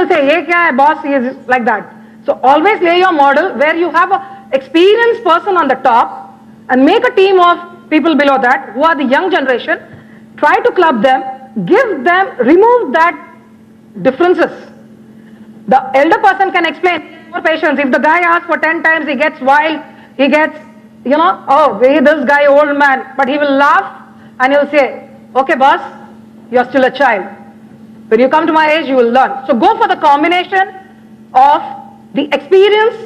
will say, "Ye kya hai, boss?" He is like that. So always lay your model where you have an experienced person on the top and make a team of people below that who are the young generation. Try to club them, give them, remove that differences. The elder person can explain, more patience. If the guy asks for 10 times, he gets wild, he gets, oh, this guy old man, but he will laugh and he will say, "Okay boss, you are still a child. When you come to my age, you will learn." So go for the combination of the experience,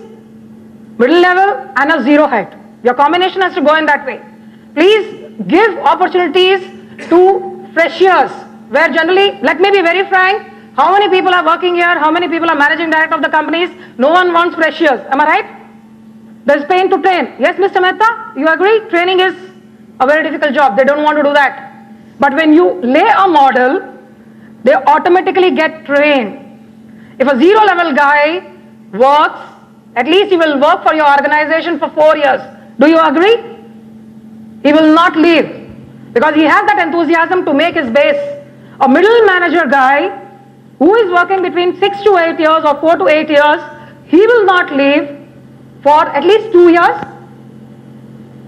middle level and a zero height. Your combination has to go in that way. Please give opportunities to freshers, where generally, let me be very frank, how many people are working here, how many people are managing director of the companies? No one wants freshers, am I right? There's pain to train. Yes, Mr. Mehta, you agree? Training is a very difficult job. They don't want to do that. But when you lay a model, they automatically get trained. If a zero level guy works, at least he will work for your organization for 4 years. Do you agree? He will not leave because he has that enthusiasm to make his base. A middle manager guy who is working between 6 to 8 years or 4 to 8 years, he will not leave for at least 2 years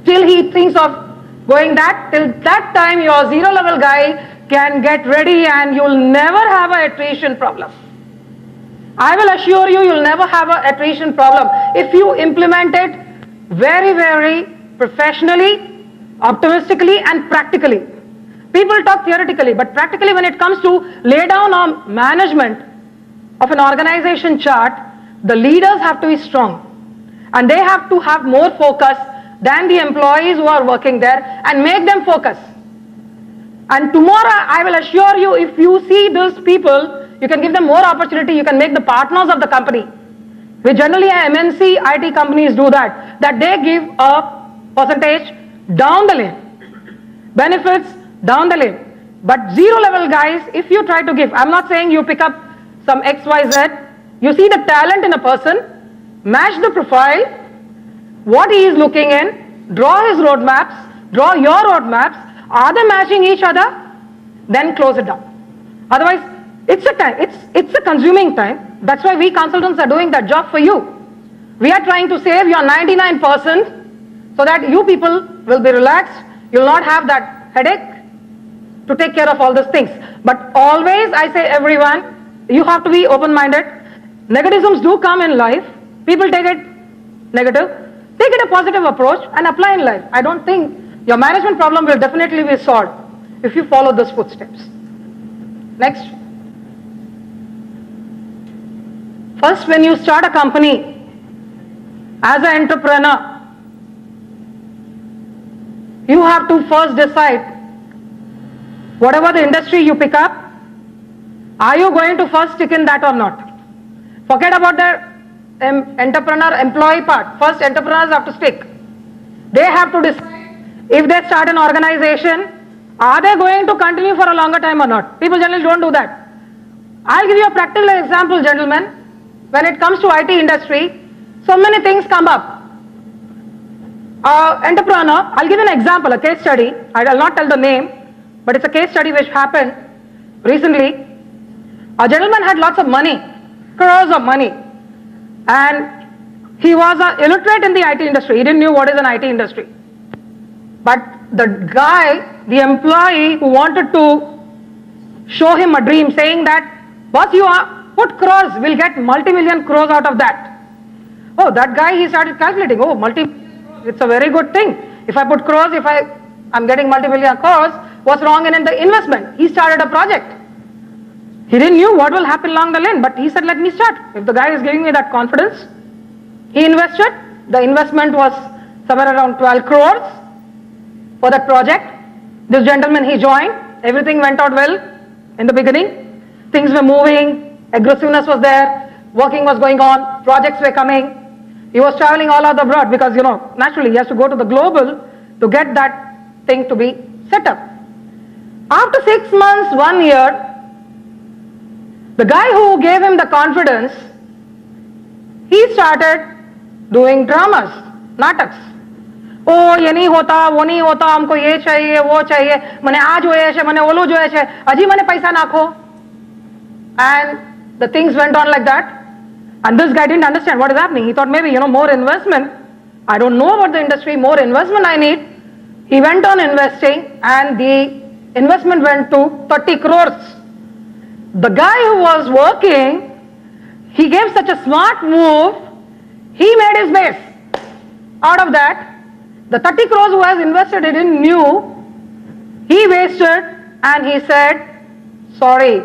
till he thinks of going that. Till that time, your zero level guy can get ready and you'll never have an attrition problem. I will assure you, you'll never have an attrition problem if you implement it very, very professionally, optimistically and practically. People talk theoretically, but practically when it comes to lay down on management of an organization chart, the leaders have to be strong and they have to have more focus than the employees who are working there and make them focus. And tomorrow, I will assure you, if you see those people, you can give them more opportunity, you can make the partners of the company. Which generally MNC IT companies do that they give a percentage down the lane, benefits down the lane. But zero level guys, if you try to give, I'm not saying you pick up some XYZ, you see the talent in a person, match the profile, what he is looking in, draw his roadmaps, draw your roadmaps, are they matching each other? Then close it down. Otherwise, it's a consuming time. That's why we consultants are doing that job for you. We are trying to save your 99% so that you people will be relaxed. You'll not have that headache to take care of all those things. But always, I say everyone, you have to be open-minded. Negativisms do come in life. People take it negative. Take it a positive approach and apply in life. I don't think your management problem will definitely be solved if you follow those footsteps. Next. First, when you start a company as an entrepreneur, you have to first decide whatever the industry you pick up, are you going to first stick in that or not? Forget about the entrepreneur-employee part. First, entrepreneurs have to stick. They have to decide if they start an organization, are they going to continue for a longer time or not? People generally don't do that. I'll give you a practical example, gentlemen. When it comes to IT industry, so many things come up. Entrepreneur, I'll give you an example, a case study. I will not tell the name, but it's a case study which happened recently. A gentleman had lots of money, crores of money, and he was illiterate in the IT industry. He didn't know what is an IT industry. But the guy, the employee who wanted to show him a dream, saying that, "Boss, you put crores, we'll get multi-million crores out of that." Oh, that guy, he started calculating, oh, it's a very good thing. If I put crores, if I'm getting multi-million crores, what's wrong in the investment? He started a project. He didn't know what will happen along the lane, but he said, let me start. If the guy is giving me that confidence, he invested. The investment was somewhere around 12 crores for that project. This gentleman, he joined. Everything went out well in the beginning. Things were moving, aggressiveness was there, working was going on, projects were coming. He was traveling all over abroad because, naturally he has to go to the global to get that thing to be set up. After 6 months, 1 year, the guy who gave him the confidence, he started doing dramas, nataks. Oh, ये नहीं होता, वो नहीं होता, हमको ये चाहिए, वो चाहिए, मने आज होए छे, मने ओलो जोए छे, अजी मने पैसा नाखो. And The things went on like that. And this guy didn't understand what is happening. He thought maybe, more investment. I don't know about the industry, more investment I need. He went on investing and the investment went to 30 crores. The guy who was working, he gave such a smart move, he made his base. Out of that, the 30 crores who has invested, he didn't knew, he wasted and he said, sorry,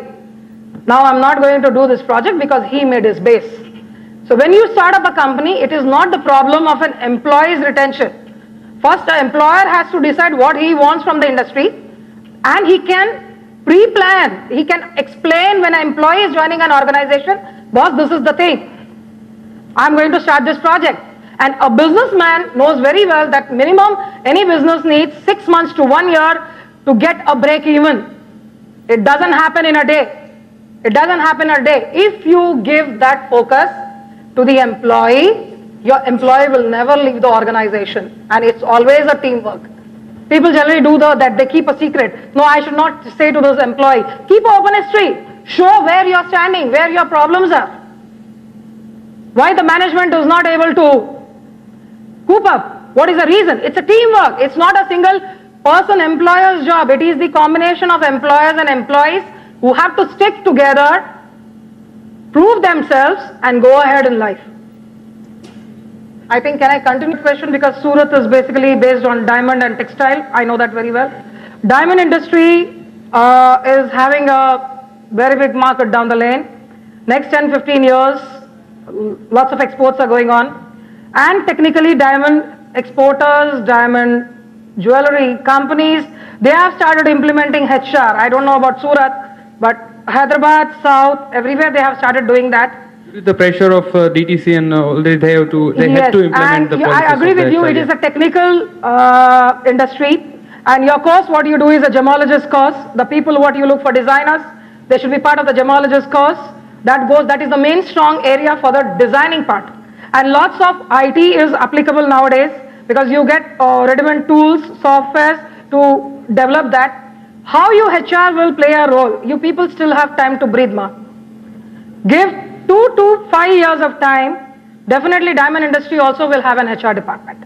now I'm not going to do this project because he made his base. So when you start up a company, it is not the problem of an employee's retention. First, an employer has to decide what he wants from the industry and he can pre-plan, he can explain when an employee is joining an organization, boss, this is the thing. I'm going to start this project. And a businessman knows very well that minimum any business needs 6 months to 1 year to get a break even. It doesn't happen in a day. It doesn't happen in a day. If you give that focus to the employee, your employee will never leave the organization. And it's always a teamwork. People generally do that, they keep a secret. No, I should not say to this employee. Keep an open history. Show where you're standing, where your problems are. Why the management is not able to coop up? What is the reason? It's a teamwork. It's not a single person employer's job. It is the combination of employers and employees who have to stick together, prove themselves and go ahead in life. I think, can I continue the question, because Surat is basically based on diamond and textile. I know that very well. Diamond industry is having a very big market down the lane. Next 10-15 years, lots of exports are going on. And technically diamond exporters, diamond jewelry companies, they have started implementing HR. I don't know about Surat, but Hyderabad, South, everywhere they have started doing that. The pressure of DTC and they had to implement the policies. I agree with you. It is a technical industry, and your course, what you do is a gemologist course. The people what you look for designers, they should be part of the gemologist course. That is the main strong area for the designing part. And lots of IT is applicable nowadays because you get ready-made tools, softwares to develop that. How you HR will play a role. You people still have time to breathe, ma. Give 2 to 5 years of time. Definitely diamond industry also will have an HR department.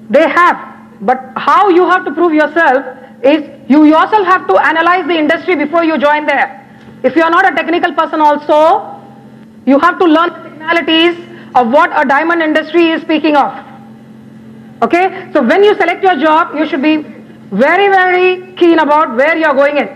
They have. But how you have to prove yourself is you yourself have to analyze the industry before you join there. If you are not a technical person also, you have to learn the technicalities of what a diamond industry is speaking of. Okay? So when you select your job, you should be very, very keen about where you are going in.